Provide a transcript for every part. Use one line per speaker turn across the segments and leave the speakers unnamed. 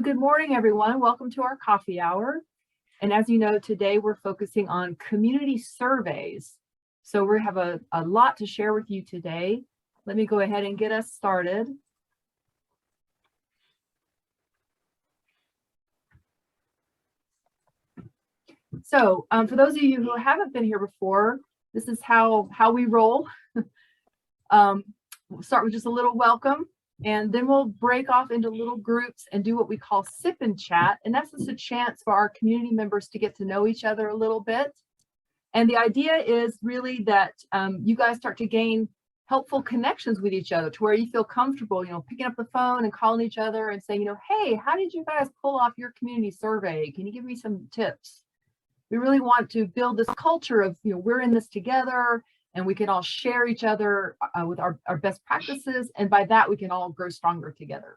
Good morning, everyone. Welcome to our coffee hour. And as you know, today we're focusing on community surveys. So we have a lot to share with you today. Let me go ahead and get us started. So for those of you who haven't been here before, this is how we roll. We'll start with just a little welcome. And then we'll break off into little groups and do what we call sip and chat. And that's just a chance for our community members to get to know each other a little bit. And the idea is really that you guys start to gain helpful connections with each other to where you feel comfortable, picking up the phone and calling each other and saying, hey, how did you guys pull off your community survey? Can you give me some tips? We really want to build this culture of, we're in this together. And we can all share each other with our best practices. And by that, we can all grow stronger together.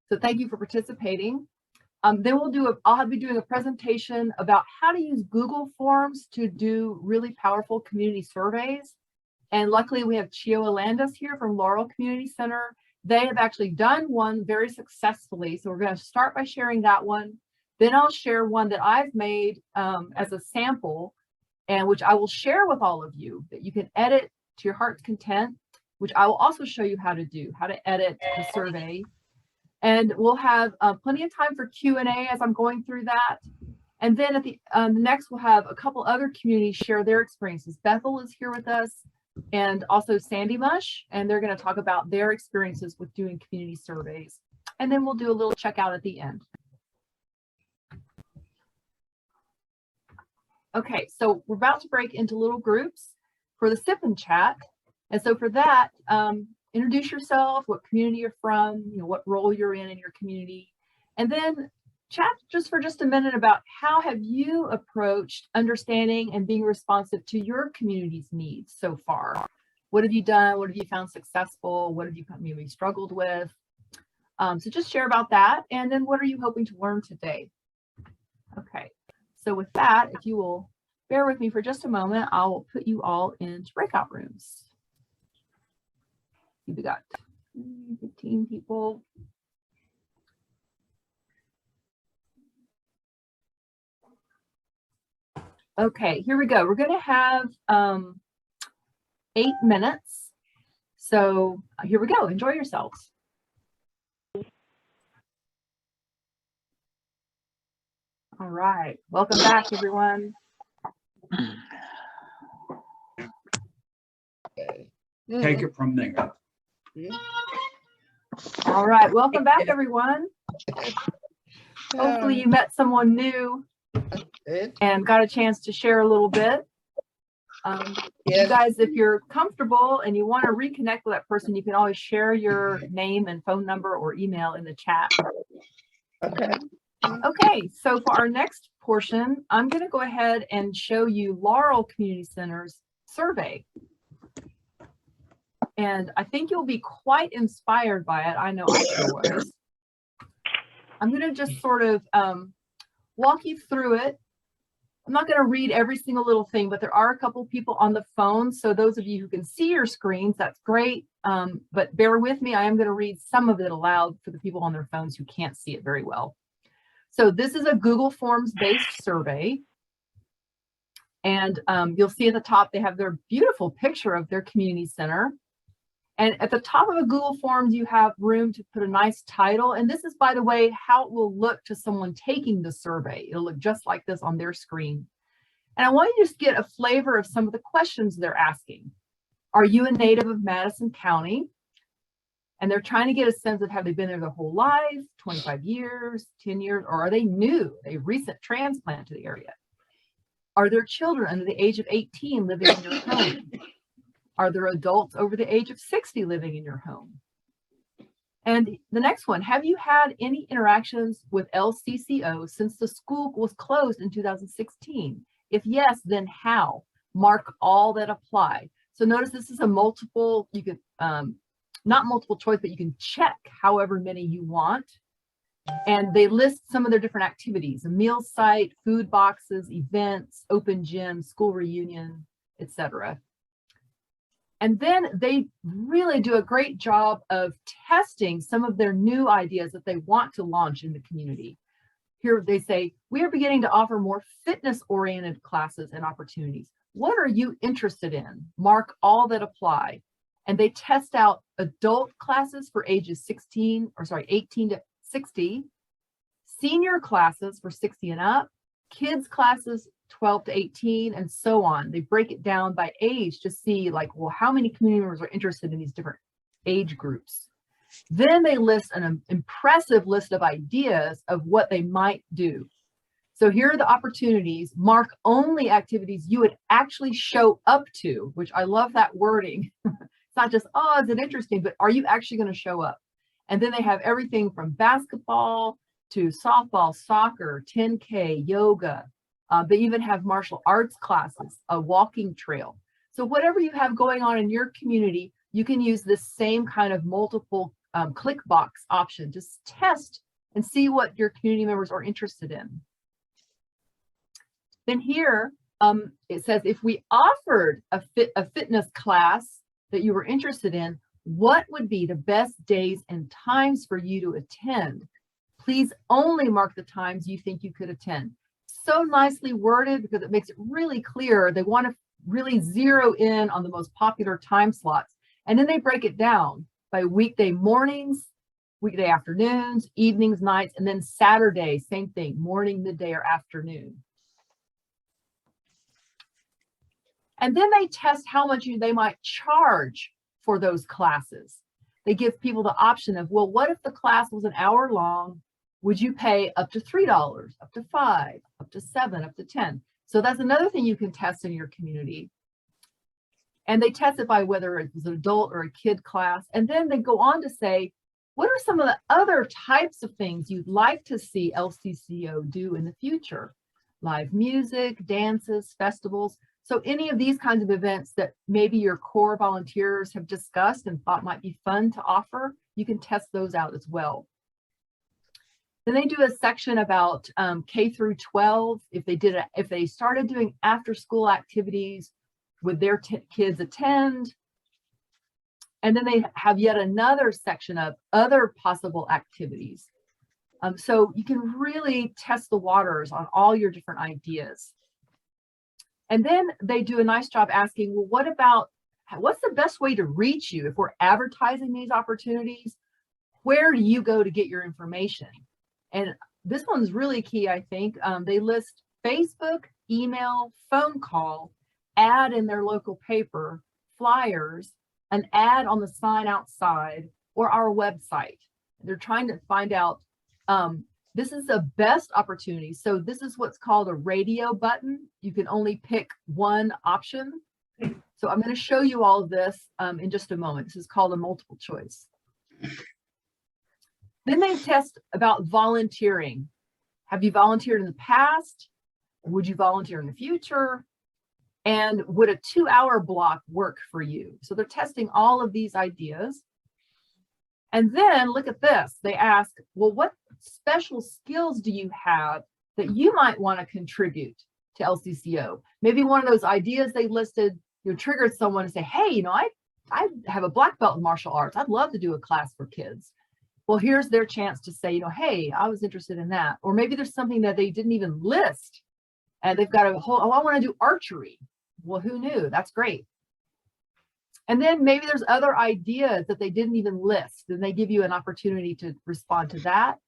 So thank you for participating. Then I'll be doing a presentation about how to use Google Forms to do really powerful community surveys. And luckily, we have Chio Alandis here from Laurel Community Center. They have actually done one very successfully. So we're going to start by sharing that one. Then I'll share one that I've made as a sample, and which I will share with all of you, that you can edit to your heart's content, which I will also show you how to edit the survey. And we'll have plenty of time for Q&A as I'm going through that. And then at the next, we'll have a couple other communities share their experiences. Bethel is here with us, and also Sandy Mush, and they're going to talk about their experiences with doing community surveys. And then we'll do a little checkout at the end. Okay, so we're about to break into little groups for the sip and chat. And so for that, introduce yourself, what community you're from, what role you're in your community. And then chat just for a minute about how have you approached understanding and being responsive to your community's needs so far? What have you done? What have you found successful? What have you maybe struggled with? So just share about that. And then what are you hoping to learn today? Okay. So with that, if you will bear with me for just a moment, I will put you all into breakout rooms. We got 15 people. Okay, here we go. We're going to have 8 minutes. So here we go. Enjoy yourselves. All right, welcome back, everyone.
Take it from there.
All right, welcome back, everyone. Hopefully you met someone new and got a chance to share a little bit. You guys, if you're comfortable and you want to reconnect with that person, you can always share your name and phone number or email in the chat. Okay, so for our next portion, I'm going to go ahead and show you Laurel Community Center's survey. And I think you'll be quite inspired by it. I know I sure was. I'm going to just sort of walk you through it. I'm not going to read every single little thing, but there are a couple people on the phone. So those of you who can see your screens, that's great. But bear with me. I am going to read some of it aloud for the people on their phones who can't see it very well. So this is a Google Forms based survey. And you'll see at the top, they have their beautiful picture of their community center. And at the top of a Google Forms, you have room to put a nice title. And this is, by the way, how it will look to someone taking the survey. It'll look just like this on their screen. And I want you to just get a flavor of some of the questions they're asking. Are you a native of Madison County? And they're trying to get a sense of have they been there their whole life, 25 years, 10 years, or are they new, a recent transplant to the area? Are there children under the age of 18 living in your home? Are there adults over the age of 60 living in your home? And the next one, have you had any interactions with Lcco since the school was closed in 2016? If yes, then how? Mark all that apply. So notice this is a multiple, you could, not multiple choice, but you can check however many you want. And they list some of their different activities, a meal site, food boxes, events, open gym, school reunion, etc. And then they really do a great job of testing some of their new ideas that they want to launch in the community. Here they say, we are beginning to offer more fitness-oriented classes and opportunities. What are you interested in? Mark all that apply. And they test out adult classes for ages 18 to 60, senior classes for 60 and up, kids classes 12 to 18, and so on. They break it down by age to see, like, well, how many community members are interested in these different age groups. Then they list an impressive list of ideas of what they might do. So here are the opportunities. Mark only activities you would actually show up to, which I love that wording. It's not just, oh, is it interesting, but are you actually going to show up? And then they have everything from basketball to softball, soccer, 10K, yoga. They even have martial arts classes, a walking trail. So whatever you have going on in your community, you can use this same kind of multiple click box option. Just test and see what your community members are interested in. Then here it says, if we offered a fitness class that you were interested in, what would be the best days and times for you to attend? Please only mark the times you think you could attend. So nicely worded because it makes it really clear. They want to really zero in on the most popular time slots. And then they break it down by weekday mornings, weekday afternoons, evenings, nights, and then Saturday, same thing, morning, midday, or afternoon. And then they test how much they might charge for those classes. They give people the option of, well, what if the class was an hour long? Would you pay up to $3, up to $5, up to $7, up to $10? So that's another thing you can test in your community. And they test it by whether it was an adult or a kid class. And then they go on to say, what are some of the other types of things you'd like to see LCCO do in the future? Live music, dances, festivals. So any of these kinds of events that maybe your core volunteers have discussed and thought might be fun to offer, you can test those out as well. Then they do a section about K through 12. If they started doing after school activities, would their kids attend? And then they have yet another section of other possible activities. So you can really test the waters on all your different ideas. And then they do a nice job asking, well, what's the best way to reach you? If we're advertising these opportunities, where do you go to get your information? And this one's really key, I think. They list Facebook, email, phone call, ad in their local paper, flyers, an ad on the sign outside, or our website. They're trying to find out, this is the best opportunity. So this is what's called a radio button. You can only pick one option. So I'm going to show you all of this in just a moment. This is called a multiple choice. Then they test about volunteering. Have you volunteered in the past? Would you volunteer in the future? And would a 2-hour block work for you? So they're testing all of these ideas. And then look at this. They ask, well, what special skills do you have that you might want to contribute to LCCO? Maybe one of those ideas they listed, triggered someone to say, hey, I have a black belt in martial arts. I'd love to do a class for kids. Well, here's their chance to say, hey, I was interested in that. Or maybe there's something that they didn't even list and they've got a whole, oh, I want to do archery. Well, who knew? That's great. And then maybe there's other ideas that they didn't even list, and they give you an opportunity to respond to that.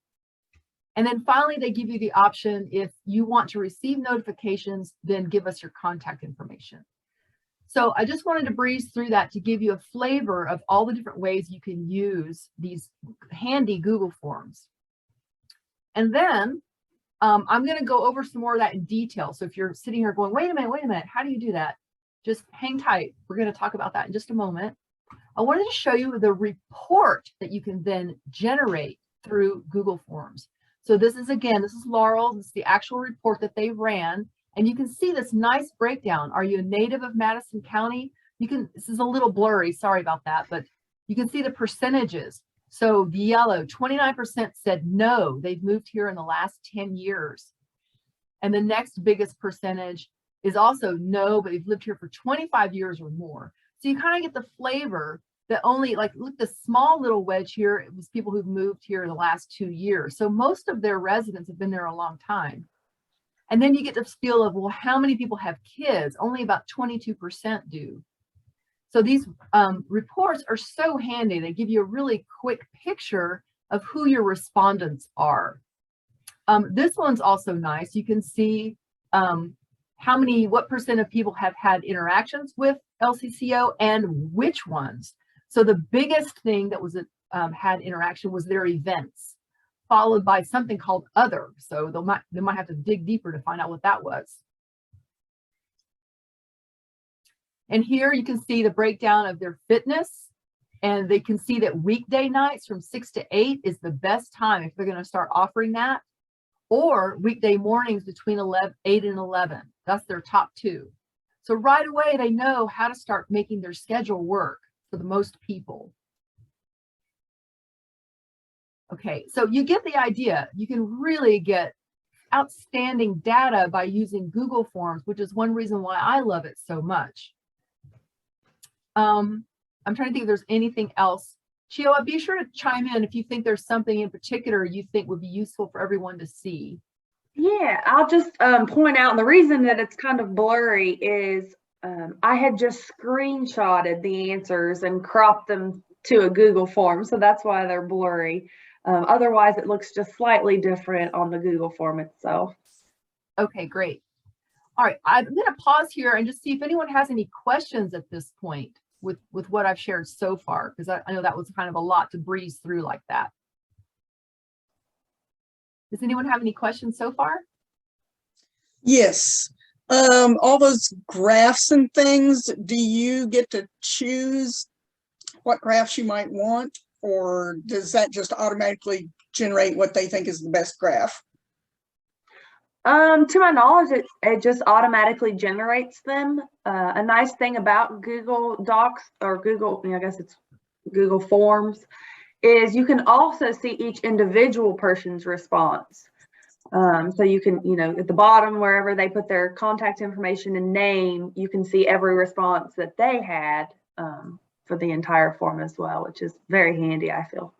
And then finally, they give you the option, if you want to receive notifications, then give us your contact information. So I just wanted to breeze through that to give you a flavor of all the different ways you can use these handy Google Forms. And then I'm going to go over some more of that in detail. So if you're sitting here going, wait a minute, how do you do that? Just hang tight. We're going to talk about that in just a moment. I wanted to show you the report that you can then generate through Google Forms. So this is Laurel. This is the actual report that they ran. And you can see this nice breakdown. Are you a native of Madison County? This is a little blurry, sorry about that, but you can see the percentages. So the yellow, 29% said no, they've moved here in the last 10 years. And the next biggest percentage is also no, but they've lived here for 25 years or more. So you kind of get the flavor that only, like, look, the small little wedge here, it was people who've moved here in the last 2 years. So most of their residents have been there a long time. And then you get the feel of, well, how many people have kids? Only about 22% do. So these reports are so handy. They give you a really quick picture of who your respondents are. This one's also nice. You can see what percent of people have had interactions with Lcco and which ones. So the biggest thing that was had interaction was their events, followed by something called other. So they might have to dig deeper to find out what that was. And here you can see the breakdown of their fitness, and they can see that weekday nights from 6 to 8 is the best time if they're going to start offering that, or weekday mornings between 8 and 11. That's their top 2. So right away, they know how to start making their schedule work for the most people. Okay, so you get the idea. You can really get outstanding data by using Google Forms, which is one reason why I love it so much. I'm trying to think if there's anything else. Chioa, be sure to chime in if you think there's something in particular you think would be useful for everyone to see.
Yeah, I'll just point out the reason that it's kind of blurry is I had just screenshotted the answers and cropped them to a Google form, so that's why they're blurry. Otherwise, it looks just slightly different on the Google form itself.
Okay, great. All right, I'm going to pause here and just see if anyone has any questions at this point with what I've shared so far, because I know that was kind of a lot to breeze through like that. Does anyone have any questions so far?
Yes. All those graphs and things, do you get to choose what graphs you might want, or does that just automatically generate what they think is the best graph?
To my knowledge, it just automatically generates them. A nice thing about Google Docs or Google, I guess it's Google Forms, is you can also see each individual person's response. So you can, at the bottom, wherever they put their contact information and name, you can see every response that they had for the entire form as well, which is very handy, I feel.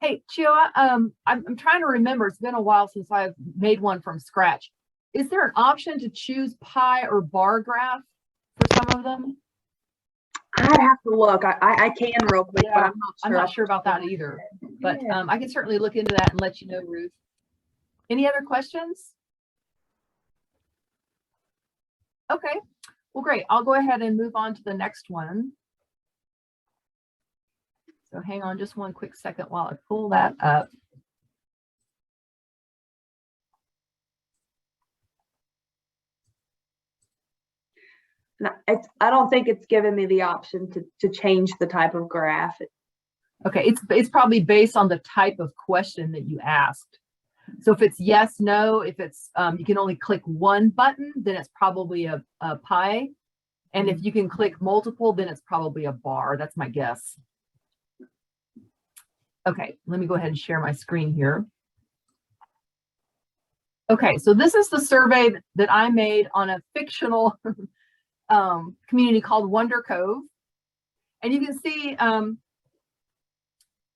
Hey, Chioa, I'm trying to remember. It's been a while since I've made one from scratch. Is there an option to choose pie or bar graph for some of them?
I'd have to look. I can real quick,
Yeah,
but I'm
not sure about that either. But
Yeah.
I can certainly look into that and let you know, Ruth. Any other questions? Okay, well, great. I'll go ahead and move on to the next one. So hang on just one quick second while I pull that up.
No, I don't think it's given me the option to change the type of graph.
Okay, it's probably based on the type of question that you asked. So if it's yes, no, if it's you can only click one button, then it's probably a pie. And if you can click multiple, then it's probably a bar. That's my guess. Okay, let me go ahead and share my screen here. Okay, so this is the survey that I made on a fictional community called Wonder Cove. And you can see, I'm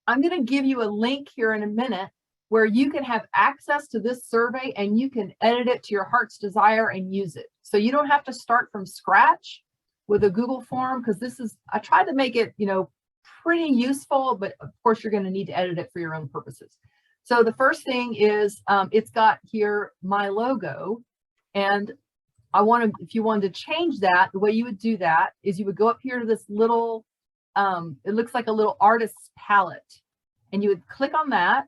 going to give you a link here in a minute where you can have access to this survey and you can edit it to your heart's desire and use it. So you don't have to start from scratch with a Google form, because this is, I tried to make it, pretty useful, but of course you're going to need to edit it for your own purposes. So the first thing is it's got here my logo, and if you wanted to change that, the way you would do that is you would go up here to this little, it looks like a little artist's palette, and you would click on that,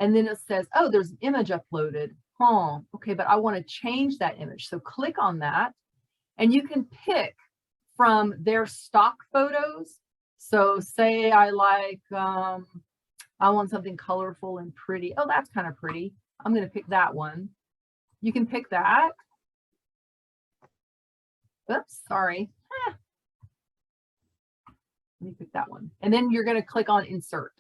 and then it says, oh, there's an image uploaded. Oh, okay, but I want to change that image. So click on that, and you can pick from their stock photos. So say I like, I want something colorful and pretty. Oh, that's kind of pretty. I'm going to pick that one. You can pick that. Oops, sorry. Let me pick that one. And then you're going to click on insert.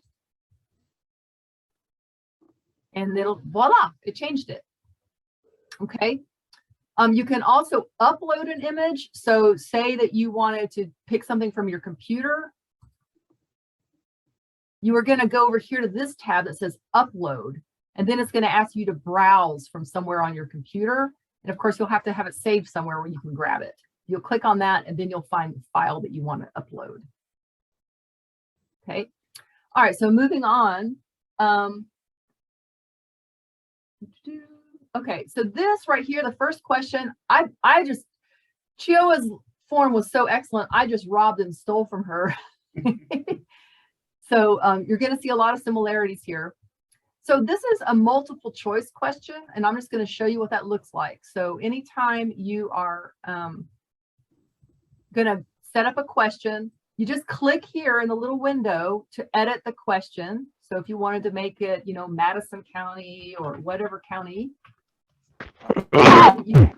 And it'll, voila, it changed it. Okay. You can also upload an image. So say that you wanted to pick something from your computer. You are going to go over here to this tab that says upload, and then it's going to ask you to browse from somewhere on your computer. And of course, you'll have to have it saved somewhere where you can grab it. You'll click on that, and then you'll find the file that you want to upload. Okay. All right. So moving on. Okay. So this right here, the first question, Chioa's form was so excellent. I just robbed and stole from her. So you're going to see a lot of similarities here. So this is a multiple choice question, and I'm just going to show you what that looks like. So anytime you are going to set up a question, you just click here in the little window to edit the question. So if you wanted to make it, you know, Madison County or whatever county, you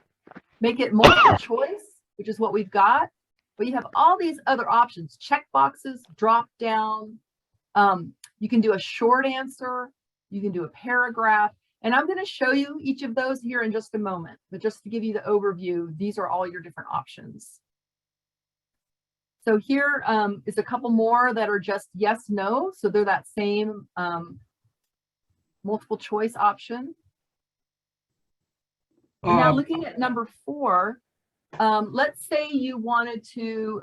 make it multiple choice, which is what we've got. But you have all these other options, check boxes, drop down. You can do a short answer. You can do a paragraph. And I'm going to show you each of those here in just a moment. But just to give you the overview, these are all your different options. So here is a couple more that are just yes, no. So they're that same multiple choice option. And now looking at number 4, let's say you wanted to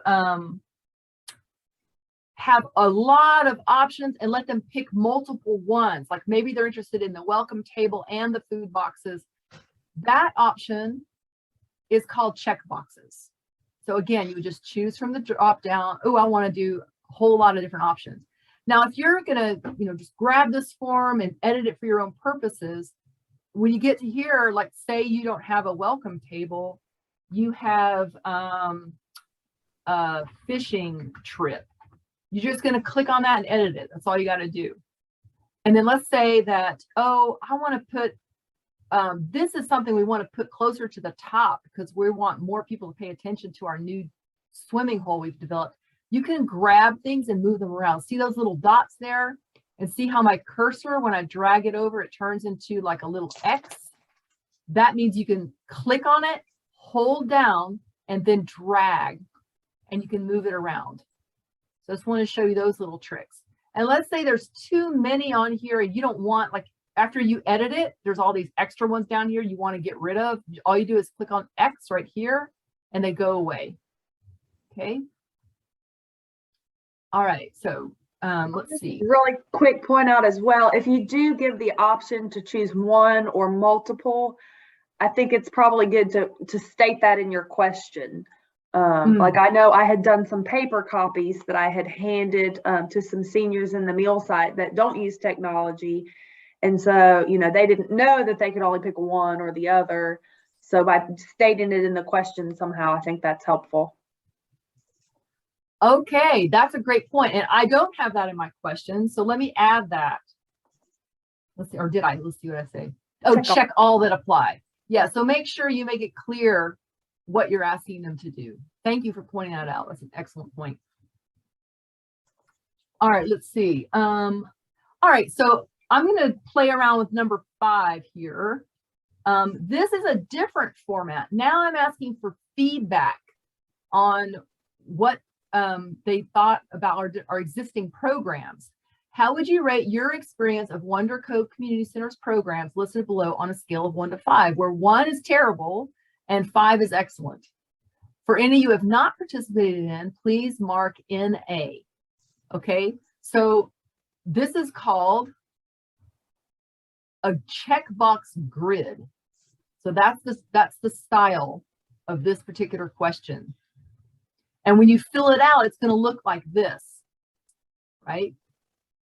have a lot of options and let them pick multiple ones. Like maybe they're interested in the welcome table and the food boxes. That option is called check boxes. So again, you would just choose from the drop down. Oh, I want to do a whole lot of different options. Now, if you're going to, you know, just grab this form and edit it for your own purposes, when you get to here, like say you don't have a welcome table, you have a fishing trip. You're just going to click on that and edit it. That's all you got to do. And then let's say that, oh, I want to put, this is something we want to put closer to the top because we want more people to pay attention to our new swimming hole we've developed. You can grab things and move them around. See those little dots there? And see how my cursor, when I drag it over, it turns into like a little X. That means you can click on it, hold down, and then drag, and you can move it around. So I just want to show you those little tricks. And let's say there's too many on here and you don't want, like after you edit it, there's all these extra ones down here you want to get rid of. All you do is click on X right here and they go away. Okay. All right. So let's see.
Really quick point out as well, if you do give the option to choose one or multiple, I think it's probably good to state that in your question. Like I know I had done some paper copies that I had handed to some seniors in the meal site that don't use technology. And so, you know, they didn't know that they could only pick one or the other. So by stating it in the question somehow, I think that's helpful.
Okay, that's a great point. And I don't have that in my question. So let me add that. Let's see, or did I? Let's see what I say. Oh, check all that apply. Yeah, so make sure you make it clear what you're asking them to do. Thank you for pointing that out. That's an excellent point. All right, let's see. All right, so I'm going to play around with number 5 here. This is a different format. Now I'm asking for feedback on what they thought about our existing programs. How would you rate your experience of Lcco Community Center's programs listed below on a scale of 1 to 5, where 1 is terrible and 5 is excellent? For any you have not participated in, please mark NA. Okay, so this is called a checkbox grid. So that's the style of this particular question. And when you fill it out, it's going to look like this, right?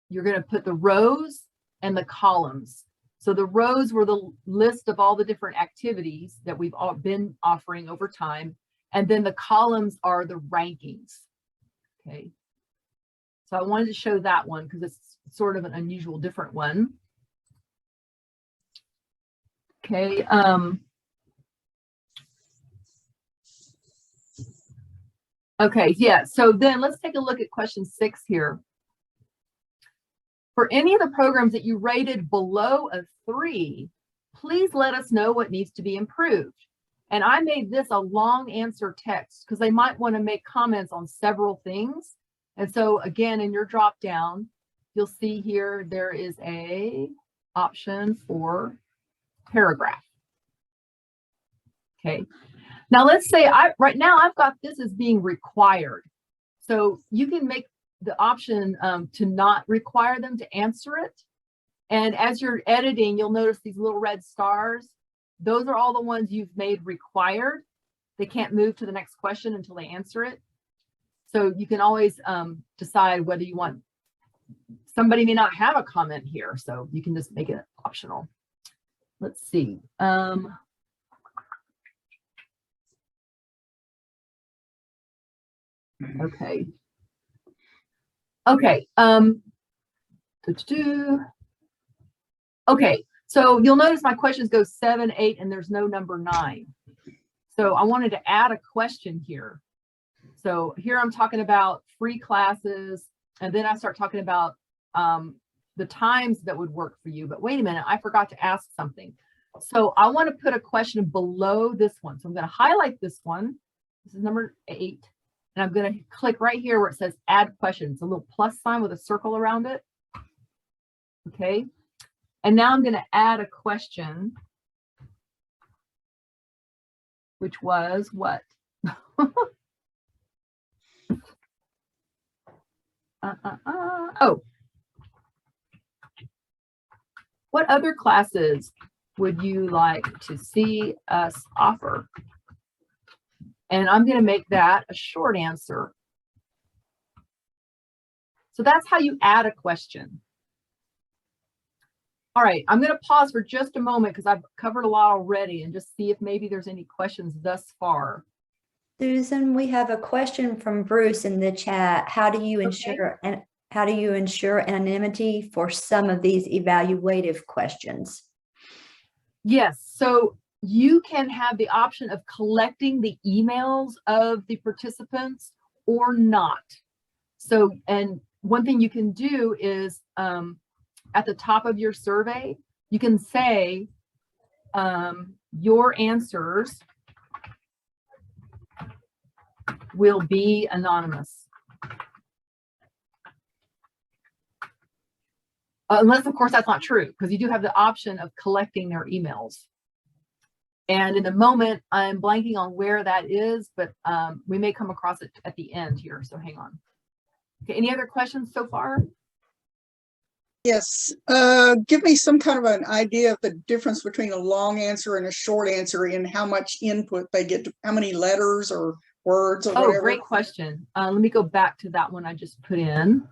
You're going to put the rows and the columns. So the rows were the list of all the different activities that we've all been offering over time. And then the columns are the rankings. Okay. So I wanted to show that one because it's sort of an unusual, different one. Okay. Okay, yeah, so then let's take a look at question 6 here. For any of the programs that you rated below a 3, please let us know what needs to be improved. And I made this a long answer text because they might want to make comments on several things. And so again, in your drop down, you'll see here, there is a option for paragraph. Okay. Now let's say right now I've got this as being required. So you can make the option to not require them to answer it. And as you're editing, you'll notice these little red stars. Those are all the ones you've made required. They can't move to the next question until they answer it. So you can always decide whether you want, somebody may not have a comment here, so you can just make it optional. Let's see. Okay. Okay. Okay. So you'll notice my questions go 7, 8, and there's no number 9. So I wanted to add a question here. So here I'm talking about free classes, and then I start talking about the times that would work for you. But wait a minute, I forgot to ask something. So I want to put a question below this one. So I'm going to highlight this one. This is number 8. And I'm going to click right here where it says add questions, a little plus sign with a circle around it. Okay. And now I'm going to add a question, which was what? Oh, what other classes would you like to see us offer? And I'm going to make that a short answer. So that's how you add a question. All right, I'm going to pause for just a moment because I've covered a lot already and just see if maybe there's any questions thus far.
Susan, we have a question from Bruce in the chat. How do you ensure anonymity for some of these evaluative questions?
Yes, so you can have the option of collecting the emails of the participants or not. So, and one thing you can do is at the top of your survey, you can say your answers will be anonymous. Unless, of course, that's not true, because you do have the option of collecting their emails. And in the moment, I'm blanking on where that is, but we may come across it at the end here. So hang on. Okay, any other questions so far?
Yes. Give me some kind of an idea of the difference between a long answer and a short answer and how much input they get, how many letters or words or whatever.
Oh, great question. Let me go back to that one I just put in.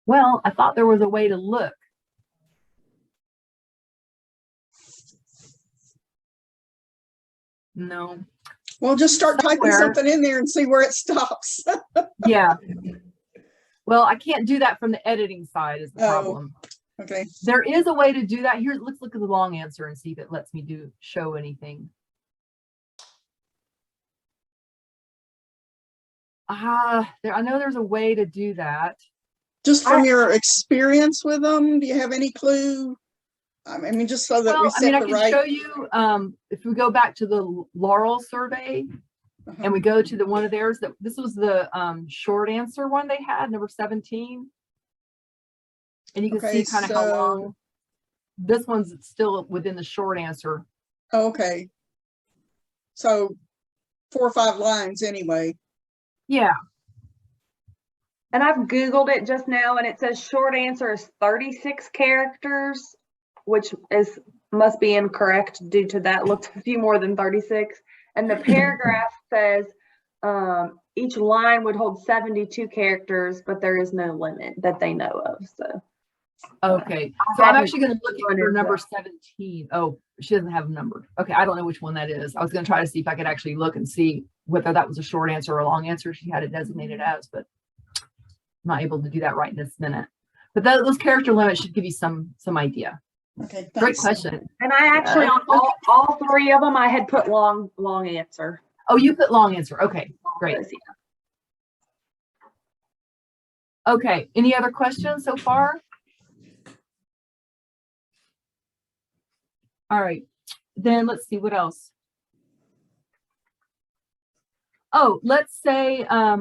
Well, I thought there was a way to look. No.
Well, just start typing something in there and see where it stops.
Yeah. Well, I can't do that from the editing side is the problem.
Okay.
There is a way to do that. Here, let's look at the long answer and see if it lets me show anything. I know there's a way to do that.
Just from your experience with them, do you have any clue? I mean, just so that we set
I
the
can
right.
show you if we go back to the Laurel survey and we go to the one of theirs, that this was the short answer one they had, number 17. And you can see kind of how long. This one's still within the short answer.
Okay. So 4 or 5 lines anyway.
Yeah.
And I've Googled it just now and it says short answer is 36 characters, which must be incorrect due to that looked a few more than 36. And the paragraph says each line would hold 72 characters, but there is no limit that they know of. So
okay. So I'm actually going to look at her number 17. Oh, she doesn't have them numbered. Okay, I don't know which one that is. I was going to try to see if I could actually look and see whether that was a short answer or a long answer she had it designated as, but I'm not able to do that right in this minute. But those character limits should give you some idea.
Okay, thanks.
Great question.
and I actually on all 3 of them I had put long answer.
Oh, you put long answer. Okay, great. Okay, any other questions so far? All right, then let's see what else. Oh, let's say, I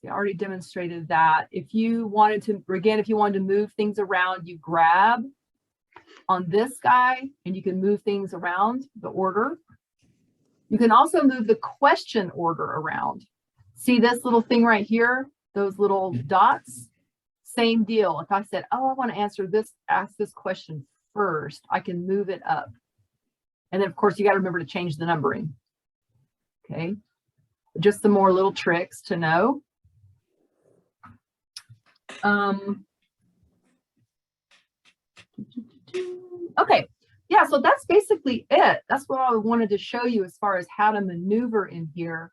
already demonstrated that. If you wanted to, again, if you wanted to move things around, you grab on this guy and you can move things around the order. You can also move the question order around. See this little thing right here, those little dots? Same deal. If I said, oh, I want to ask this question first, I can move it up. And then of course you got to remember to change the numbering. Okay. Just some more little tricks to know. Okay. Yeah, so that's basically it. That's what I wanted to show you as far as how to maneuver in here.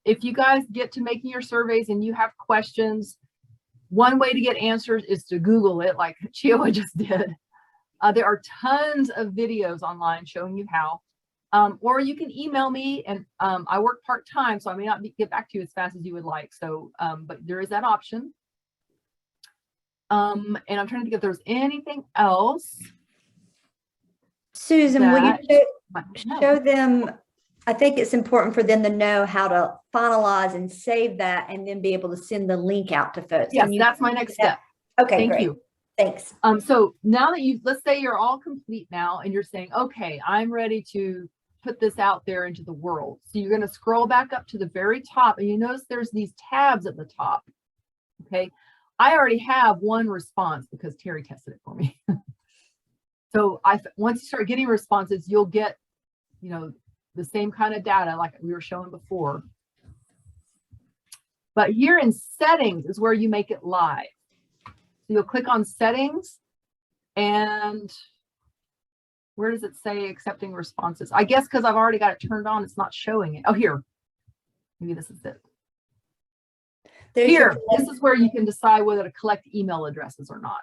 If you guys get to making your surveys and you have questions, one way to get answers is to Google it like Chioa just did. There are tons of videos online showing you how. Or you can email me, and I work part-time, so I may not get back to you as fast as you would like. So, but there is that option. And I'm trying to think if there's anything else.
Susan, will you
No.
show them? I think it's important for them to know how to finalize and save that and then be able to send the link out to folks.
Yes, that's my next step.
Okay,
Thank
great.
you.
Thanks.
So now that let's say you're all complete now and you're saying, okay, I'm ready to put this out there into the world. So you're going to scroll back up to the very top and you notice there's these tabs at the top. Okay. I already have one response because Terry tested it for me. So once you start getting responses, you'll get, you know, the same kind of data like we were showing before. But here in settings is where you make it live. So you'll click on settings, and where does it say accepting responses? I guess because I've already got it turned on, it's not showing it. Oh, here. Maybe this is it. Here, this is where you can decide whether to collect email addresses or not.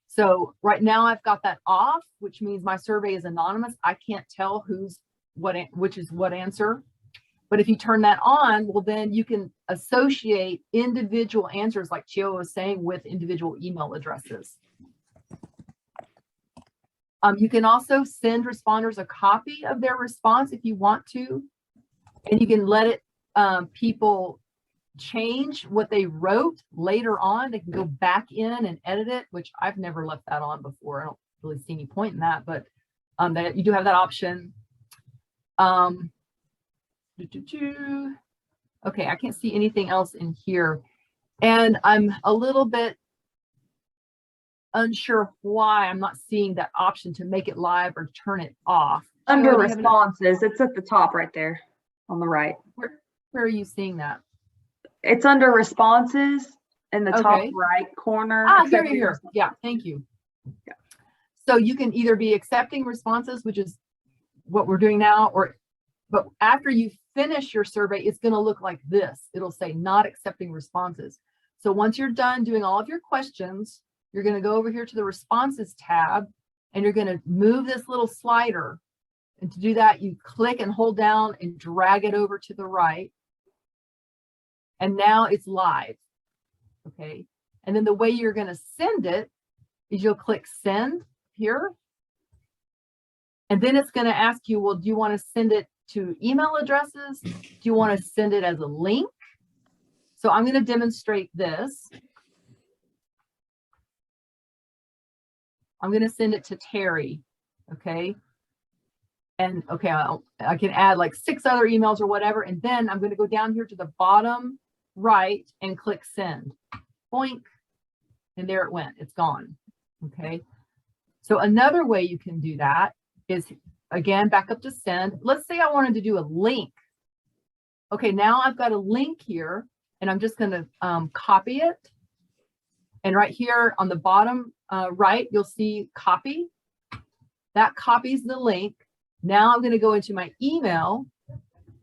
So right now I've got that off, which means my survey is anonymous. I can't tell which is what answer. But if you turn that on, well, then you can associate individual answers, like Chio was saying, with individual email addresses. You can also send responders a copy of their response if you want to, and you can let it people change what they wrote later on. They can go back in and edit it, which I've never left that on before. I don't really see any point in that, but that you do have that option. Okay, I can't see anything else in here, and I'm a little bit unsure why I'm not seeing that option to make it live or turn it off.
Under responses, it's at the top right there on the right.
Where are you seeing that?
It's under responses in the top right corner.
Here. Yeah, thank you. Yeah. So you can either be accepting responses, which is what we're doing now, but after you finish your survey, it's going to look like this. It'll say not accepting responses. So once you're done doing all of your questions, you're going to go over here to the responses tab, and you're going to move this little slider. And to do that, you click and hold down and drag it over to the right. And now it's live. Okay. And then the way you're going to send it is you'll click send here. And then it's going to ask you, well, do you want to send it to email addresses? Do you want to send it as a link? So I'm going to demonstrate this. I'm going to send it to Terry. Okay. And okay, I can add like 6 other emails or whatever. And then I'm going to go down here to the bottom right and click send. Boink. And there it went. It's gone. Okay. So another way you can do that is, again, back up to send. Let's say I wanted to do a link. Okay, now I've got a link here, and I'm just going to copy it. And right here on the bottom right, you'll see copy. That copies the link. Now I'm going to go into my email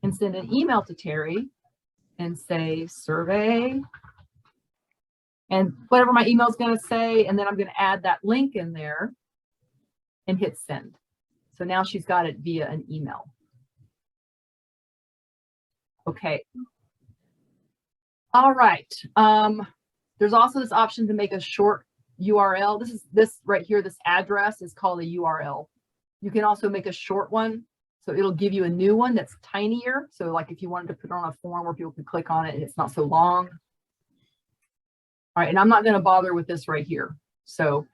and send an email to Terry and say survey and whatever my email is going to say. And then I'm going to add that link in there and hit send. So now she's got it via an email. Okay. All right. There's also this option to make a short URL. This right here, this address is called a URL. You can also make a short one. So it'll give you a new one that's tinier. So like if you wanted to put it on a form where people could click on it and it's not so long. All right, and I'm not going to bother with this right here. So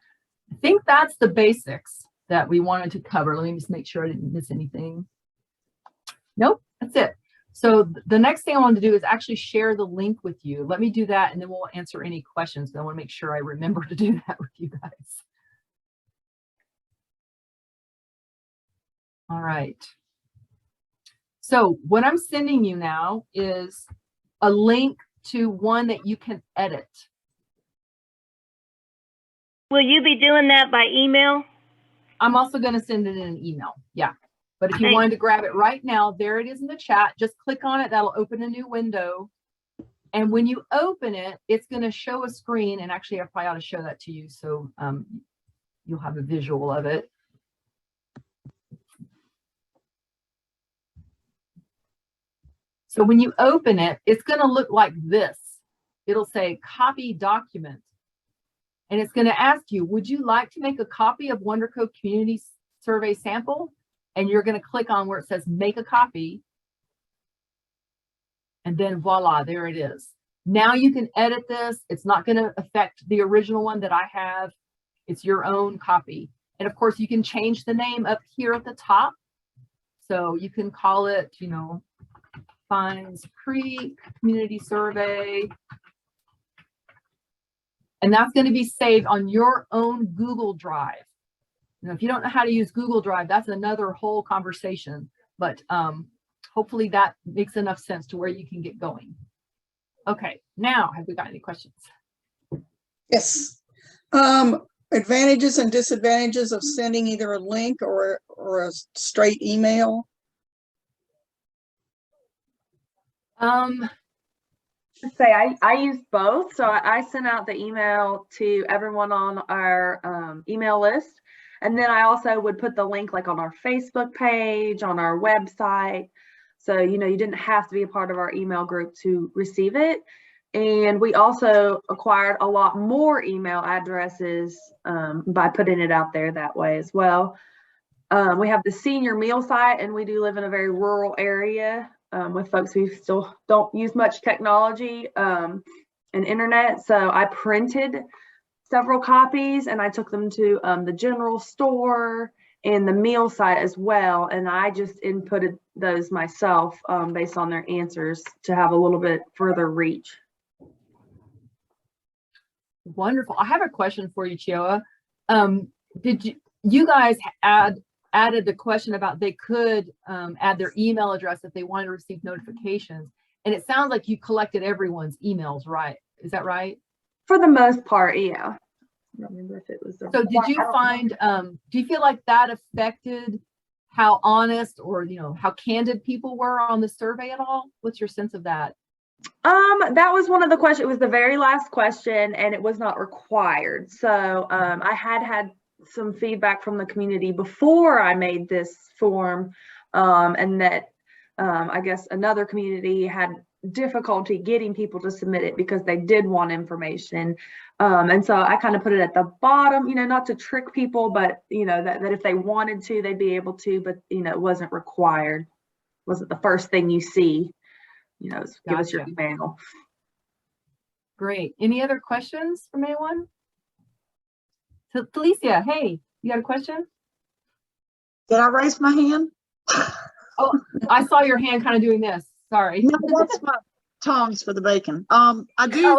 I think that's the basics that we wanted to cover. Let me just make sure I didn't miss anything. Nope, that's it. So the next thing I want to do is actually share the link with you. Let me do that and then we'll answer any questions. But I want to make sure I remember to do that with you guys. All right. So what I'm sending you now is a link to one that you can edit.
Will you be doing that by email?
I'm also going to send it in an email. Yeah. But if you
Thanks.
wanted to grab it right now, there it is in the chat. Just click on it. That'll open a new window. And when you open it, it's going to show a screen. And actually, I probably ought to show that to you so you'll have a visual of it. So when you open it, it's going to look like this. It'll say copy document. And it's going to ask you, would you like to make a copy of Lcco Community Survey Sample? And you're going to click on where it says make a copy. And then voila, there it is. Now you can edit this. It's not going to affect the original one that I have. It's your own copy. And of course, you can change the name up here at the top. So you can call it, you know, Pines Creek Community Survey. And that's going to be saved on your own Google Drive. Now, if you don't know how to use Google Drive, that's another whole conversation. But hopefully that makes enough sense to where you can get going. Okay, now have we got any questions?
Yes. Advantages and disadvantages of sending either a link or a straight email.
Say I use both. So I sent out the email to everyone on our email list. And then I also would put the link like on our Facebook page, on our website. So, you know, you didn't have to be a part of our email group to receive it. And we also acquired a lot more email addresses by putting it out there that way as well. We have the senior meal site, and we do live in a very rural area with folks who still don't use much technology and internet. So I printed several copies and I took them to the general store and the meal site as well. And I just inputted those myself based on their answers to have a little bit further reach.
Wonderful. I have a question for you, Chioa. Did you guys added the question about they could add their email address if they wanted to receive notifications? And it sounds like you collected everyone's emails, right? Is that right?
For the most part, yeah. I don't remember if it was.
So did you find, do you feel like that affected how honest or, you know, how candid people were on the survey at all? What's your sense of that?
That was one of the questions. It was the very last question and it was not required. So I had some feedback from the community before I made this form and that I guess another community had difficulty getting people to submit it because they did want information. And so I kind of put it at the bottom, you know, not to trick people, but, you know, that if they wanted to, they'd be able to, but, you know, it wasn't required. Wasn't the first thing you see, you know, give us your email.
Great. Any other questions from anyone? So, Felicia, hey, you got a question?
Did I raise my hand?
Oh, I saw your hand kind of doing this. Sorry.
No, that's my tongs for the bacon. I do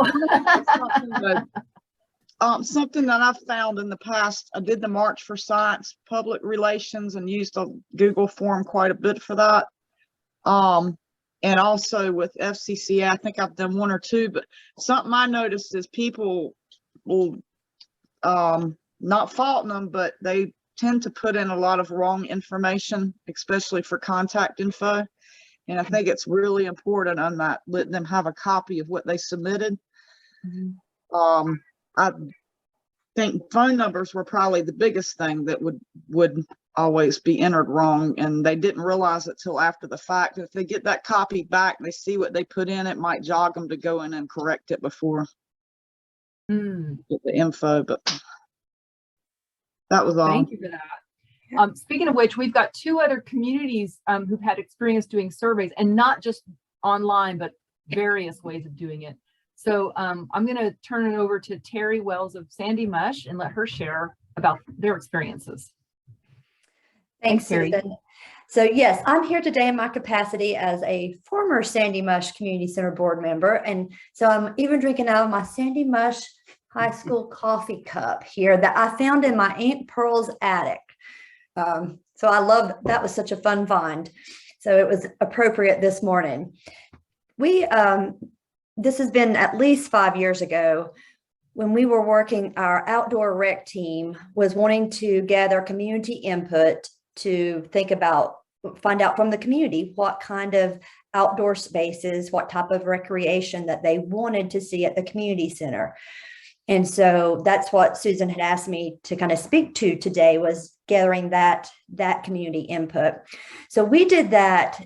something that I've found in the past. I did the March for Science public relations and used a Google form quite a bit for that. And also with FCC, I think I've done one or two, but something I noticed is people will, not faulting them, but they tend to put in a lot of wrong information, especially for contact info. And I think it's really important on that, letting them have a copy of what they submitted. Mm-hmm. I think phone numbers were probably the biggest thing that would always be entered wrong, and they didn't realize it till after the fact. If they get that copy back, they see what they put in, it might jog them to go in and correct it before get the info, but that was all.
Thank you for that. Speaking of which, we've got 2 other communities who've had experience doing surveys, and not just online, but various ways of doing it. So I'm going to turn it over to Terry Wells of Sandy Mush and let her share about their experiences.
Thanks,
Terry.
Susan. So yes, I'm here today in my capacity as a former Sandy Mush Community Center board member. And so I'm even drinking out of my Sandy Mush high school coffee cup here that I found in my Aunt Pearl's attic. So I love, that was such a fun find. So it was appropriate this morning. This has been at least 5 years ago when we were working, our outdoor rec team was wanting to gather community input to find out from the community what kind of outdoor spaces, what type of recreation that they wanted to see at the community center. And so that's what Susan had asked me to kind of speak to today, was gathering that community input. So we did that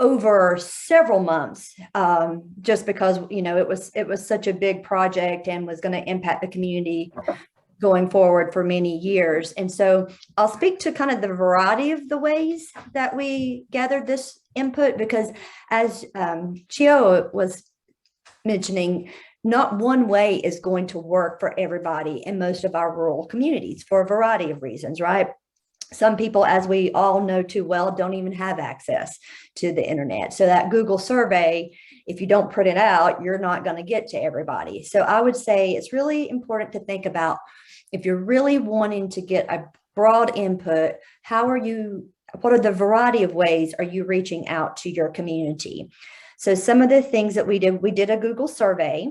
over several months, just because, you know, it was such a big project and was going to impact the community going forward for many years. And so I'll speak to kind of the variety of the ways that we gathered this input, because as Chio was mentioning, not one way is going to work for everybody in most of our rural communities for a variety of reasons, right? Some people, as we all know too well, don't even have access to the internet. So that Google survey, if you don't print it out, you're not going to get to everybody. So I would say it's really important to think about, if you're really wanting to get a broad input, what are the variety of ways are you reaching out to your community? So some of the things that we did a Google survey.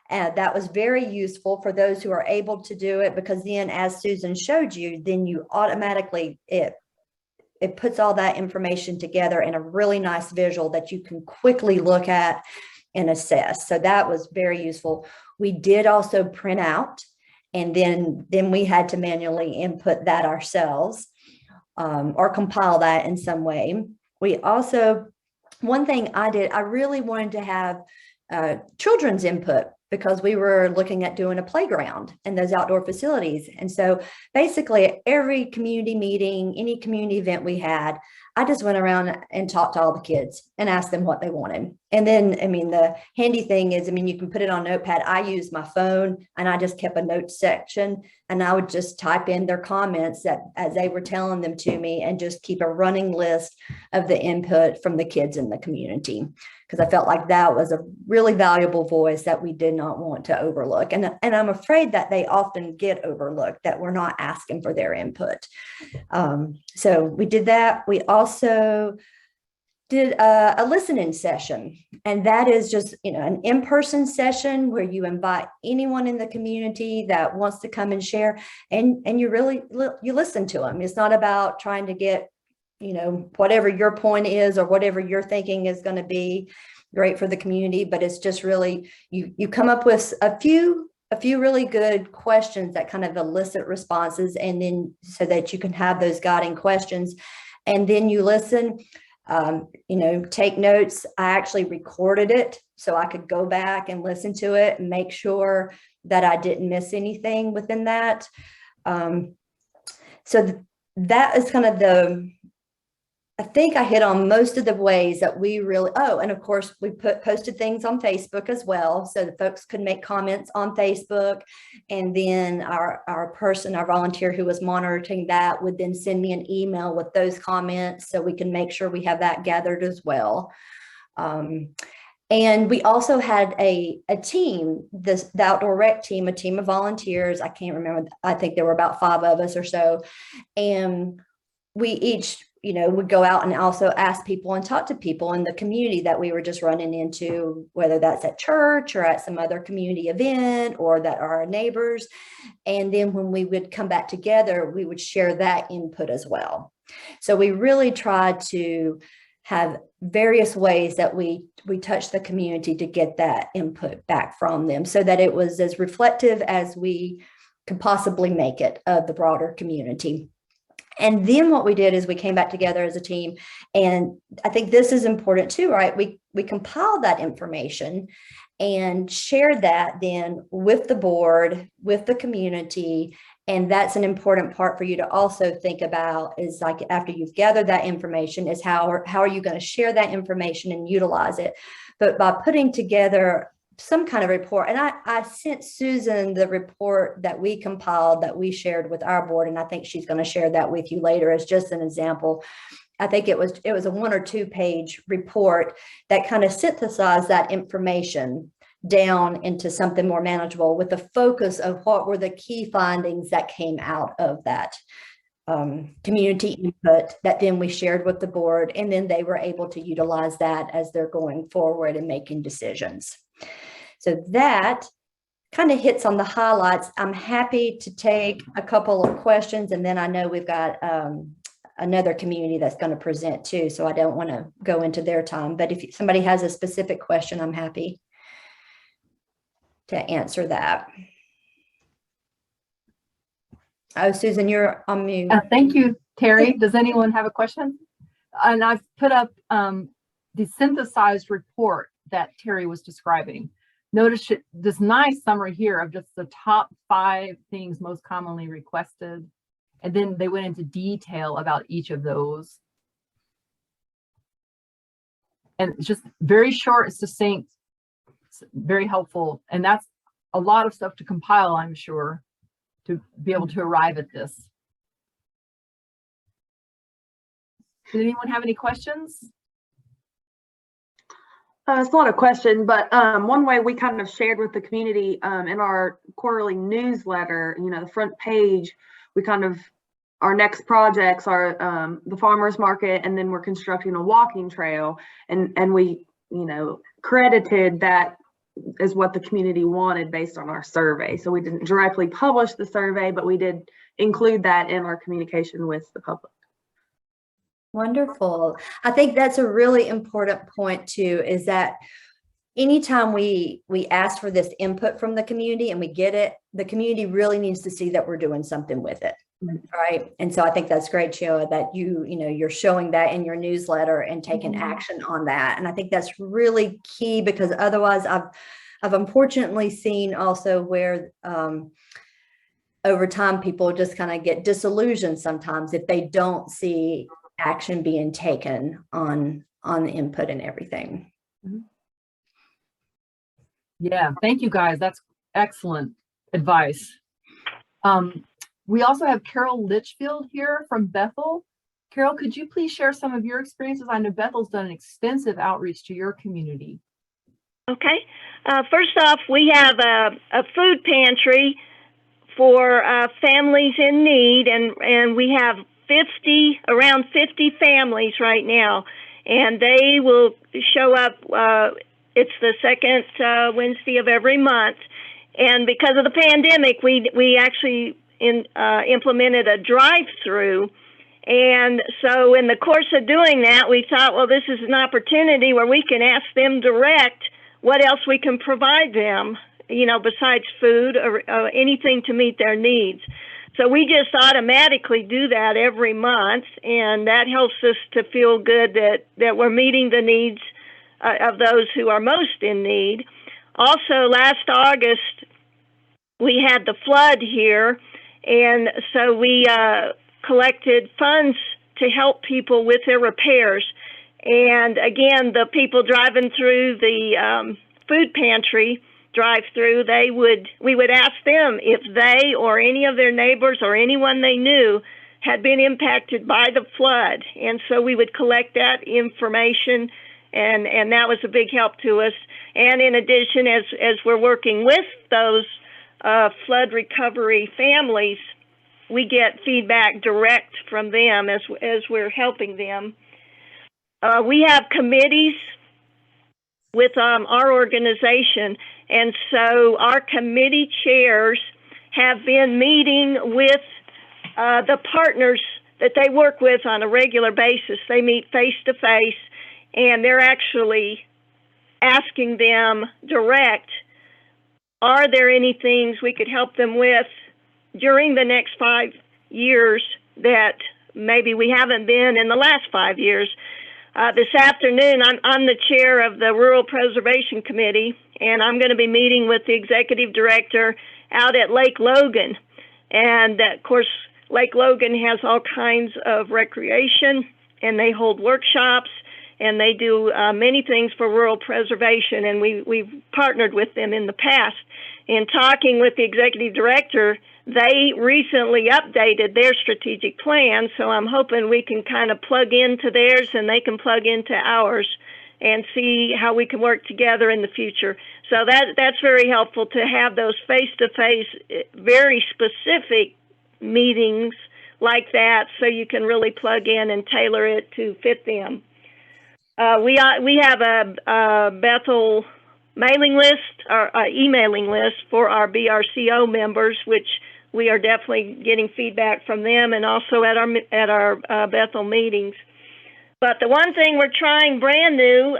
And that was very useful for those who are able to do it, because then, as Susan showed you, then you automatically, it puts all that information together in a really nice visual that you can quickly look at and assess. So that was very useful. We did also print out, and then we had to manually input that ourselves, or compile that in some way. We also, one thing I did, I really wanted to have children's input, because we were looking at doing a playground and those outdoor facilities. And so basically at every community meeting, any community event we had, I just went around and talked to all the kids and asked them what they wanted. And then, I mean, the handy thing is, I mean, you can put it on Notepad. I used my phone and I just kept a notes section, and I would just type in their comments that as they were telling them to me, and just keep a running list of the input from the kids in the community, because I felt like that was a really valuable voice that we did not want to overlook. And I'm afraid that they often get overlooked, that we're not asking for their input. So we did that. We also did a listening session, and that is just, you know, an in-person session where you invite anyone in the community that wants to come and share, and you really, you listen to them. It's not about trying to get, you know, whatever your point is or whatever you're thinking is going to be great for the community, but it's just really, you come up with a few really good questions that kind of elicit responses, and then so that you can have those guiding questions, and then you listen, you know, take notes. I actually recorded it so I could go back and listen to it and make sure that I didn't miss anything within that. So that is kind of I think I hit on most of the ways that we really, and of course we posted things on Facebook as well, so the folks could make comments on Facebook, and then our volunteer who was monitoring that would then send me an email with those comments, so we can make sure we have that gathered as well. And we also had a team, the outdoor rec team, a team of volunteers. I can't remember, I think there were about 5 of us or so, and we each, you know, would go out and also ask people and talk to people in the community that we were just running into, whether that's at church or at some other community event, or that are our neighbors. And then when we would come back together, we would share that input as well. So we really tried to have various ways that we touch the community to get that input back from them, so that it was as reflective as we could possibly make it of the broader community. And then what we did is we came back together as a team. And I think this is important too, right? We compiled that information and shared that then with the board, with the community. And that's an important part for you to also think about, is like, after you've gathered that information, is how are you going to share that information and utilize it? But by putting together some kind of report, and I sent Susan the report that we compiled, that we shared with our board, and I think she's going to share that with you later as just an example. I think it was a 1 or 2 page report that kind of synthesized that information down into something more manageable, with the focus of what were the key findings that came out of that community input that then we shared with the board, and then they were able to utilize that as they're going forward and making decisions. So that kind of hits on the highlights. I'm happy to take a couple of questions, and then I know we've got another community that's going to present too, so I don't want to go into their time, but if somebody has a specific question, I'm happy to answer that. Oh, Susan, you're on mute.
Thank you, Terry. Does anyone have a question? And I've put up the synthesized report that Terry was describing. Notice this nice summary here of just the top 5 things most commonly requested. And then they went into detail about each of those. And it's just very short, succinct, very helpful. And that's a lot of stuff to compile, I'm sure, to be able to arrive at this. Did anyone have any questions?
It's not a question, but one way we kind of shared with the community in our quarterly newsletter, the front page, we kind of, our next projects are the farmers market, and then we're constructing a walking trail, and we, credited that as what the community wanted based on our survey. So we didn't directly publish the survey, but we did include that in our communication with the public.
Wonderful. I think that's a really important point too, is that anytime we ask for this input from the community and we get it, the community really needs to see that we're doing something with it. Right. And so I think that's great, Chioa, that you're showing that in your newsletter and taking action on that. And I think that's really key, because otherwise I've unfortunately seen also where over time people just kind of get disillusioned sometimes if they don't see action being taken on the input and everything.
Yeah, thank you guys. That's excellent advice. We also have Carol Litchfield here from Bethel. Carol, could you please share some of your experiences? I know Bethel's done an extensive outreach to your community.
Okay. First off, we have a food pantry for families in need, and we have around 50 families right now, and they will show up. It's the second Wednesday of every month, and because of the pandemic, we actually implemented a drive-through. And so in the course of doing that, we thought, well, this is an opportunity where we can ask them direct what else we can provide them, besides food or anything to meet their needs. So we just automatically do that every month, and that helps us to feel good that we're meeting the needs of those who are most in need. Also, last August, we had the flood here, and so we collected funds to help people with their repairs. And again, the people driving through the food pantry drive-through, we would ask them if they or any of their neighbors or anyone they knew had been impacted by the flood. And so we would collect that information, and that was a big help to us. And in addition, as we're working with those flood recovery families, we get feedback direct from them as we're helping them. We have committees with our organization, and so our committee chairs have been meeting with the partners that they work with on a regular basis. They meet face to face, and they're actually asking them direct, are there any things we could help them with during the next 5 years that maybe we haven't been in the last 5 years. This afternoon, I'm the chair of the Rural Preservation Committee, and I'm going to be meeting with the executive director out at Lake Logan. And of course, Lake Logan has all kinds of recreation, and they hold workshops, and they do many things for rural preservation, and we've partnered with them in the past. In talking with the executive director, they recently updated their strategic plan, so I'm hoping we can kind of plug into theirs and they can plug into ours and see how we can work together in the future. So that's very helpful to have those face-to-face, very specific meetings like that, so you can really plug in and tailor it to fit them. We have a Bethel mailing list, or emailing list for our BRCO members, which we are definitely getting feedback from them, and also at our Bethel meetings. But the one thing we're trying brand new,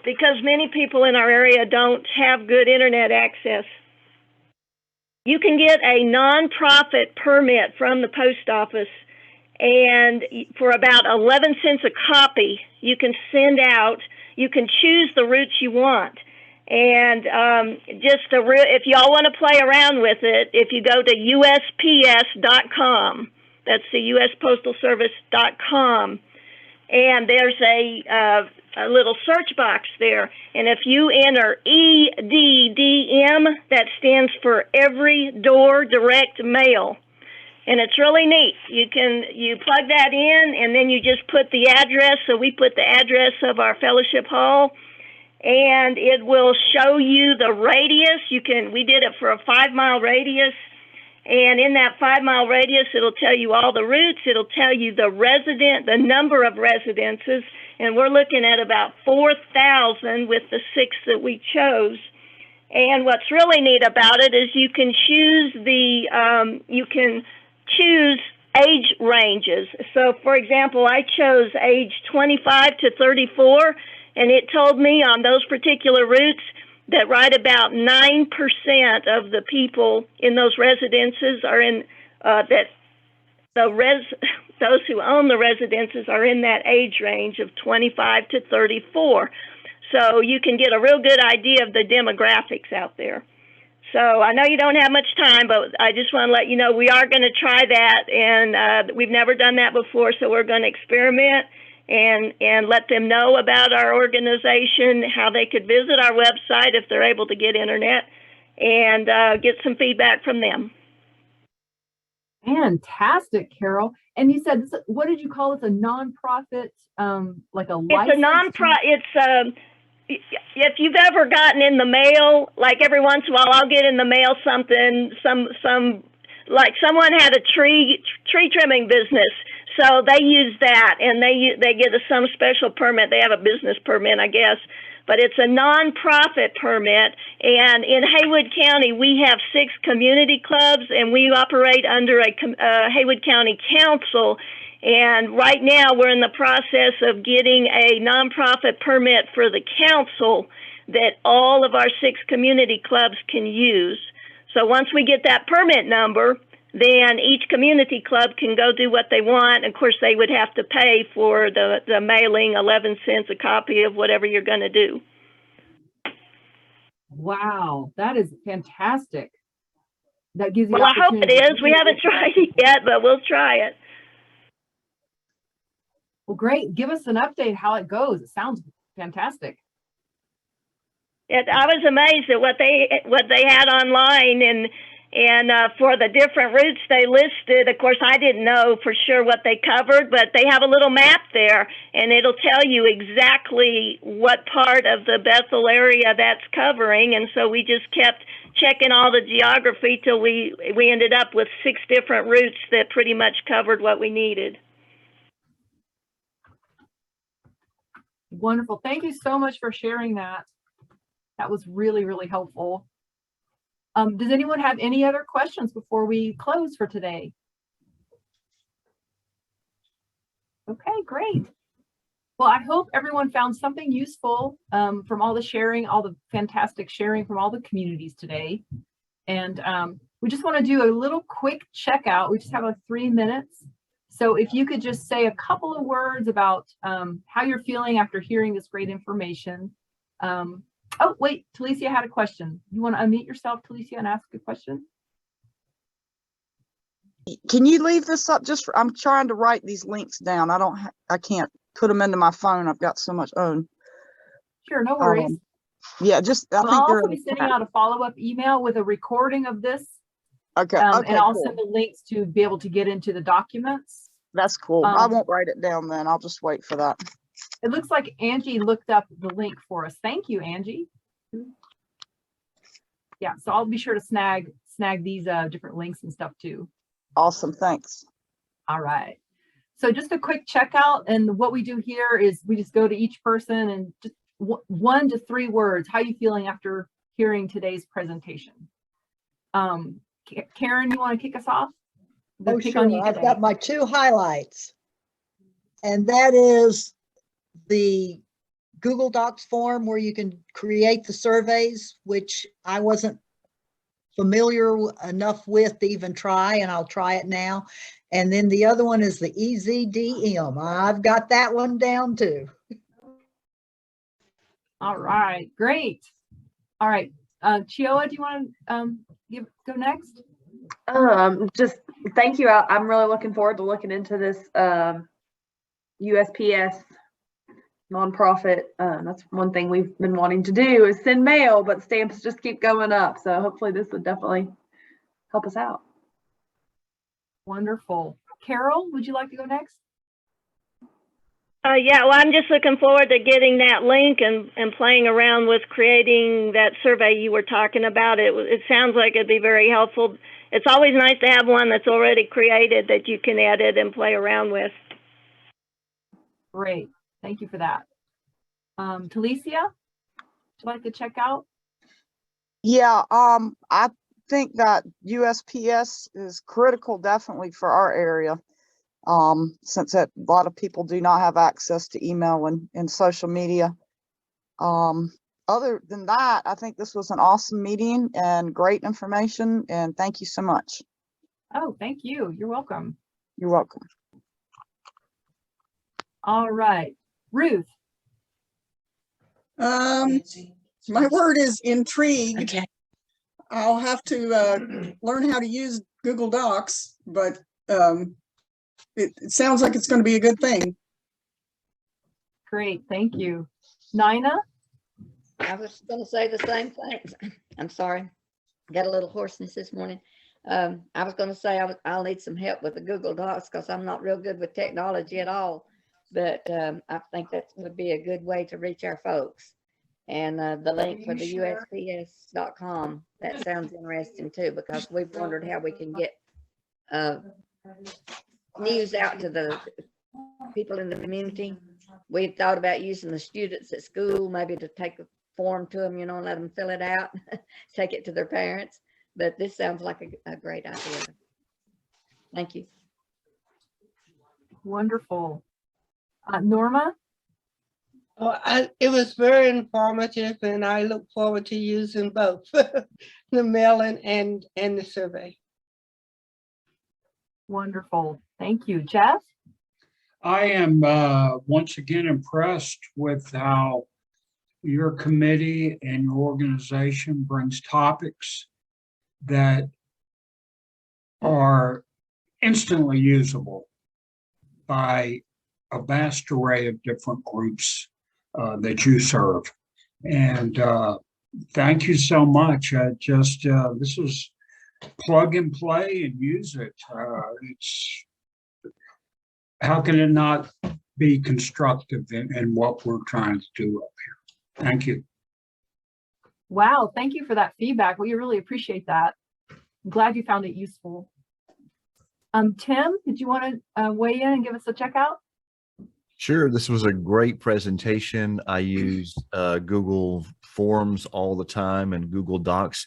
because many people in our area don't have good internet access, you can get a nonprofit permit from the post office, and for about 11 cents a copy, you can send out, you can choose the routes you want. And if y'all want to play around with it, if you go to USPS.com, that's the US Postal Service.com, and there's a little search box there. And if you enter EDDM, that stands for Every Door Direct Mail. And it's really neat. You plug that in, and then you just put the address. So we put the address of our fellowship hall, and it will show you the radius. We did it for a 5-mile radius, and in that 5-mile radius, it'll tell you all the routes. It'll tell you the number of residences, and we're looking at about 4,000 with the 6 that we chose. And what's really neat about it is you can choose age ranges. So, for example, I chose age 25 to 34, and it told me on those particular routes that right about 9% of the people in those residences are in those who own the residences are in that age range of 25 to 34. So you can get a real good idea of the demographics out there. So I know you don't have much time, but I just want to let you know we are going to try that, and we've never done that before, so we're going to experiment and let them know about our organization, how they could visit our website if they're able to get internet, and get some feedback from them.
Fantastic, Carol. And you said, what did you call it? A nonprofit, like a license?
It's a nonprofit. If you've ever gotten in the mail, like every once in a while, I'll get in the mail something, like someone had a tree trimming business, so they use that, and they get some special permit. They have a business permit, I guess, but it's a nonprofit permit. And in Haywood County, we have 6 community clubs, and we operate under a Haywood County Council. And right now, we're in the process of getting a nonprofit permit for the council that all of our 6 community clubs can use. So once we get that permit number, then each community club can go do what they want. Of course, they would have to pay for the mailing, 11 cents a copy of whatever you're going to do.
Wow, that is fantastic. That gives you.
Well, I hope it is. We haven't tried it yet, but we'll try it.
Well, great. Give us an update how it goes. It sounds fantastic.
I was amazed at what they had online, and for the different routes they listed. Of course, I didn't know for sure what they covered, but they have a little map there, and it'll tell you exactly what part of the Bethel area that's covering. And so we just kept checking all the geography till we ended up with 6 different routes that pretty much covered what we needed.
Wonderful. Thank you so much for sharing that. That was really, really helpful. Does anyone have any other questions before we close for today? Okay, great. Well, I hope everyone found something useful from all the sharing, all the fantastic sharing from all the communities today. And we just want to do a little quick checkout. We just have like 3 minutes. So if you could just say a couple of words about how you're feeling after hearing this great information. Oh, wait, Talicia had a question. You want to unmute yourself, Talicia, and ask a question?
Can you leave this up? I'm trying to write these links down. I can't put them into my phone. I've got so much.
Sure, no worries.
Yeah, I think
I'll
they're
also be sending out a follow-up email with a recording of this.
okay.
And I'll
Cool.
send the links to be able to get into the documents.
That's cool. I won't write it down then. I'll just wait for that.
It looks like Angie looked up the link for us. Thank you, Angie. Yeah, so I'll be sure to snag these different links and stuff too.
Awesome. Thanks.
All right. So just a quick checkout, and what we do here is we just go to each person and just 1 to 3 words. How are you feeling after hearing today's presentation? Karen, you want to kick us off?
Oh, sure. I've got my 2 highlights. And that is the Google Docs form where you can create the surveys, which I wasn't familiar enough with to even try, and I'll try it now. And then the other one is the EZDM. I've got that one down too.
All right, great. All right, Chioa, do you want to go next?
Just thank you. I'm really looking forward to looking into this USPS nonprofit. That's one thing we've been wanting to do is send mail, but stamps just keep going up. So hopefully this would definitely help us out.
Wonderful. Carol, would you like to go next?
Yeah, well, I'm just looking forward to getting that link and playing around with creating that survey you were talking about. It sounds like it'd be very helpful. It's always nice to have one that's already created that you can edit and play around with.
Great. Thank you for that. Talicia, would you like to check out?
Yeah. I think that USPS is critical definitely for our area. Since a lot of people do not have access to email and social media. Other than that, I think this was an awesome meeting and great information, and thank you so much.
Oh, thank you. You're welcome.
You're welcome.
All right, Ruth.
My word is intrigued.
Okay.
I'll have to learn how to use Google Docs, but it sounds like it's going to be a good thing.
Great, thank you. Nina?
I was going to say the same thing. I'm sorry. Got a little hoarseness this morning. I was going to say I'll need some help with the Google Docs because I'm not real good with technology at all. But I think that would be a good way to reach our folks. And the link for the USPS.com, that sounds interesting too, because we've wondered how we can get news out to the people in the community. We've thought about using the students at school, maybe to take a form to them, and let them fill it out, take it to their parents. But this sounds like a great idea. Thank you.
Wonderful. Norma?
Oh, it was very informative, and I look forward to using both the mailing and the survey.
Wonderful. Thank you. Jeff?
I am once again impressed with how your committee and your organization brings topics that are instantly usable by a vast array of different groups that you serve. And thank you so much. This is plug and play and use it. How can it not be constructive in what we're trying to do up here? Thank you.
Wow, thank you for that feedback. We really appreciate that. I'm glad you found it useful. Tim, did you want to weigh in and give us a checkout?
Sure, this was a great presentation. I use Google Forms all the time and Google Docs.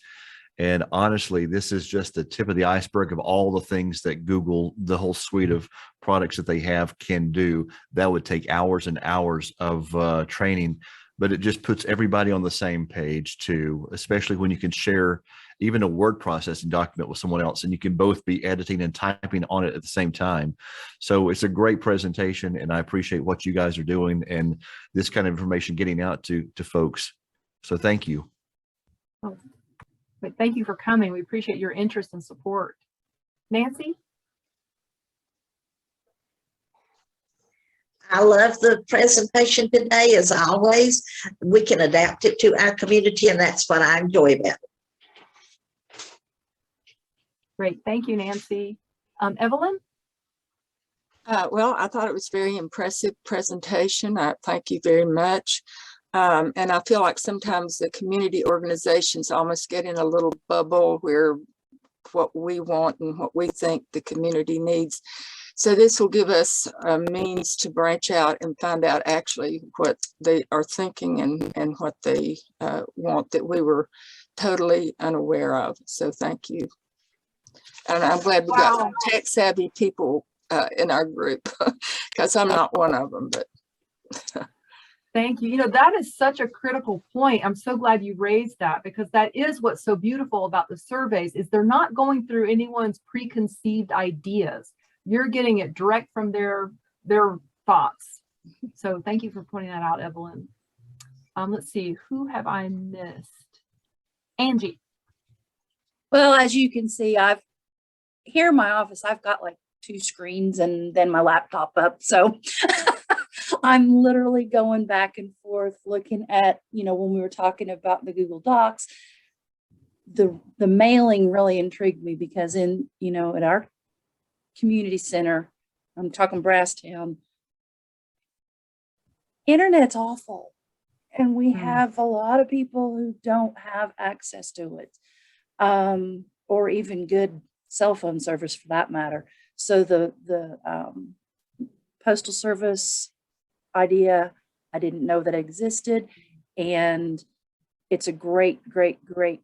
And honestly, this is just the tip of the iceberg of all the things that Google, the whole suite of products that they have, can do. That would take hours and hours of training, but it just puts everybody on the same page too, especially when you can share even a word processing document with someone else, and you can both be editing and typing on it at the same time. So it's a great presentation, and I appreciate what you guys are doing and this kind of information getting out to folks. So thank you.
Oh, but thank you for coming. We appreciate your interest and support. Nancy?
I love the presentation today, as always. We can adapt it to our community, and that's what I enjoy about it.
Great. Thank you, Nancy. Evelyn?
Well, I thought it was very impressive presentation. I thank you very much. And I feel like sometimes the community organizations almost get in a little bubble where what we want and what we think the community needs. So this will give us a means to branch out and find out actually what they are thinking and what they want that we were totally unaware of. So thank you. And I'm glad we got some tech savvy people in our group, because I'm not one of them, but.
Thank you. You know, that is such a critical point. I'm so glad you raised that, because that is what's so beautiful about the surveys is they're not going through anyone's preconceived ideas. You're getting it direct from their thoughts. So thank you for pointing that out, Evelyn. Let's see, who have I missed? Angie.
Well, as you can see, here in my office, I've got like 2 screens and then my laptop up. So I'm literally going back and forth looking at, when we were talking about the Google Docs, the mailing really intrigued me because at our community center, I'm talking Brasstown, internet's awful. And we have a lot of people who don't have access to it, or even good cell phone service for that matter. So the postal service idea, I didn't know that existed, and it's a great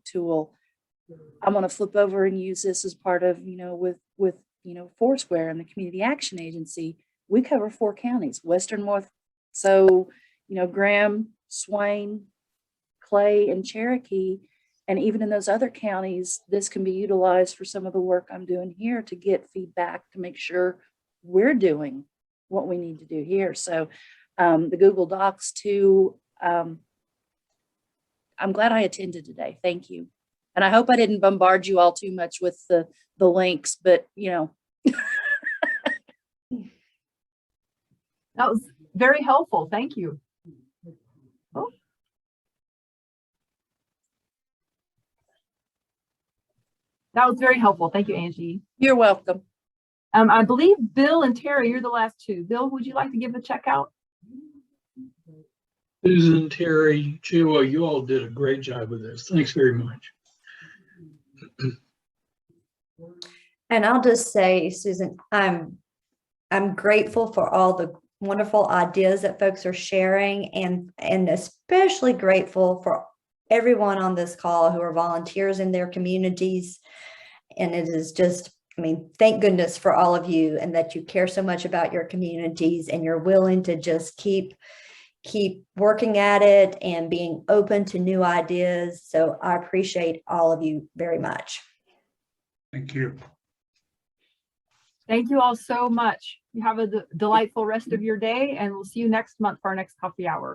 tool. I'm going to flip over and use this as part of with Foursquare and the Community Action Agency. We cover 4 counties, Western North, so Graham, Swain, Clay, and Cherokee. And even in those other counties, this can be utilized for some of the work I'm doing here to get feedback to make sure we're doing what we need to do here. So the Google Docs too, I'm glad I attended today. Thank you. And I hope I didn't bombard you all too much with the links, but
That was very helpful. Thank you. Oh. That was very helpful. Thank you, Angie.
You're welcome.
I believe Bill and Terry, you're the last 2. Bill, would you like to give a check out?
Susan, Terry, Chua, you all did a great job with this. Thanks very much.
And I'll just say, Susan, I'm grateful for all the wonderful ideas that folks are sharing, and especially grateful for everyone on this call who are volunteers in their communities. And it is just, thank goodness for all of you, and that you care so much about your communities and you're willing to just keep working at it and being open to new ideas. So I appreciate all of you very much.
Thank you.
Thank you all so much. You have a delightful rest of your day, and we'll see you next month for our next coffee hour.